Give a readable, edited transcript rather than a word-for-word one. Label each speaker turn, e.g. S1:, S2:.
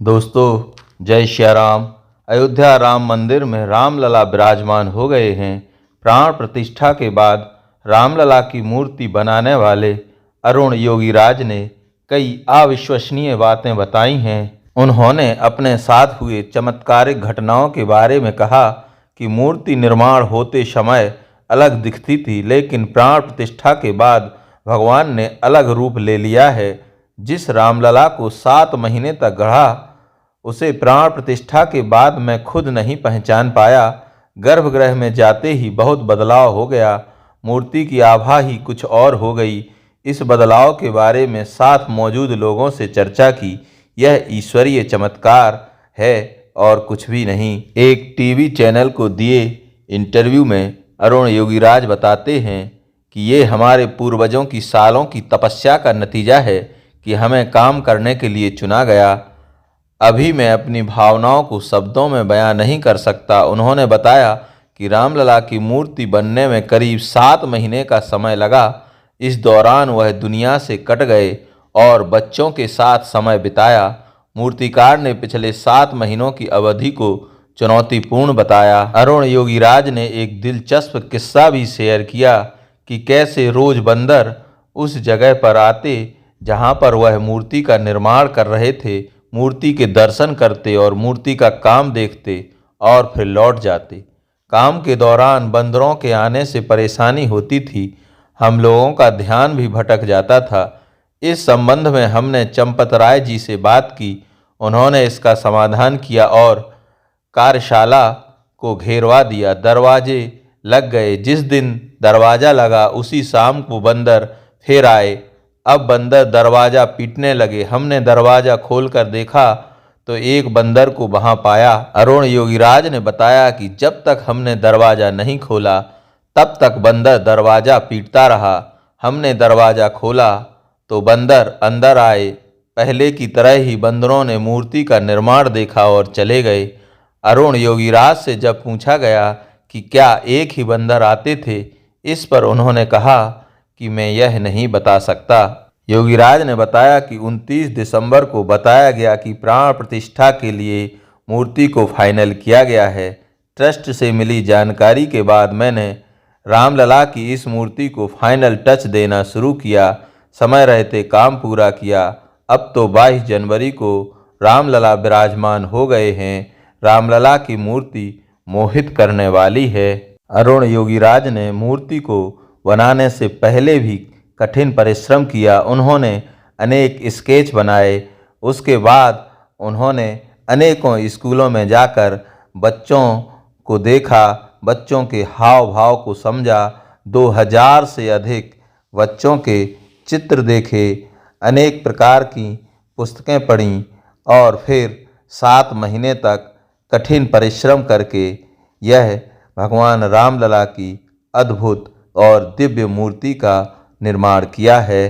S1: दोस्तों जय श्री राम। अयोध्या राम मंदिर में रामलला विराजमान हो गए हैं। प्राण प्रतिष्ठा के बाद रामलला की मूर्ति बनाने वाले अरुण योगीराज ने कई अविश्वसनीय बातें बताई हैं। उन्होंने अपने साथ हुए चमत्कारिक घटनाओं के बारे में कहा कि मूर्ति निर्माण होते समय अलग दिखती थी, लेकिन प्राण प्रतिष्ठा के बाद भगवान ने अलग रूप ले लिया है। जिस रामलला को 7 महीने तक गढ़ा, उसे प्राण प्रतिष्ठा के बाद मैं खुद नहीं पहचान पाया। गर्भगृह में जाते ही बहुत बदलाव हो गया। मूर्ति की आभा ही कुछ और हो गई। इस बदलाव के बारे में साथ मौजूद लोगों से चर्चा की। यह ईश्वरीय चमत्कार है और कुछ भी नहीं। एक टीवी चैनल को दिए इंटरव्यू में अरुण योगीराज बताते हैं कि ये हमारे पूर्वजों की सालों की तपस्या का नतीजा है कि हमें काम करने के लिए चुना गया। अभी मैं अपनी भावनाओं को शब्दों में बयां नहीं कर सकता। उन्होंने बताया कि रामलला की मूर्ति बनने में करीब 7 महीने का समय लगा। इस दौरान वह दुनिया से कट गए और बच्चों के साथ समय बिताया। मूर्तिकार ने पिछले 7 महीनों की अवधि को चुनौतीपूर्ण बताया। अरुण योगीराज ने एक दिलचस्प किस्सा भी शेयर किया कि कैसे रोज बंदर उस जगह पर आते जहां पर वह मूर्ति का निर्माण कर रहे थे, मूर्ति के दर्शन करते और मूर्ति का काम देखते और फिर लौट जाते। काम के दौरान बंदरों के आने से परेशानी होती थी। हम लोगों का ध्यान भी भटक जाता था। इस संबंध में हमने चंपत राय जी से बात की। उन्होंने इसका समाधान किया और कार्यशाला को घेरवा दिया। दरवाजे लग गए। जिस दिन दरवाज़ा लगा उसी शाम को बंदर फिर आए। अब बंदर दरवाज़ा पीटने लगे। हमने दरवाज़ा खोलकर देखा तो एक बंदर को वहां पाया। अरुण योगीराज ने बताया कि जब तक हमने दरवाज़ा नहीं खोला तब तक बंदर दरवाज़ा पीटता रहा। हमने दरवाज़ा खोला तो बंदर अंदर आए। पहले की तरह ही बंदरों ने मूर्ति का निर्माण देखा और चले गए। अरुण योगीराज से जब पूछा गया कि क्या एक ही बंदर आते थे, इस पर उन्होंने कहा कि मैं यह नहीं बता सकता। योगीराज ने बताया कि 29 दिसंबर को बताया गया कि प्राण प्रतिष्ठा के लिए मूर्ति को फाइनल किया गया है। ट्रस्ट से मिली जानकारी के बाद मैंने रामलला की इस मूर्ति को फाइनल टच देना शुरू किया। समय रहते काम पूरा किया। अब तो 22 जनवरी को रामलला विराजमान हो गए हैं। रामलला की मूर्ति मोहित करने वाली है। अरुण योगीराज ने मूर्ति को बनाने से पहले भी कठिन परिश्रम किया। उन्होंने अनेक स्केच बनाए। उसके बाद उन्होंने अनेकों स्कूलों में जाकर बच्चों को देखा, बच्चों के हाव भाव को समझा। 2000 से अधिक बच्चों के चित्र देखे, अनेक प्रकार की पुस्तकें पढ़ीं और फिर 7 महीने तक कठिन परिश्रम करके यह भगवान रामलला की अद्भुत और दिव्य मूर्ति का निर्माण किया है।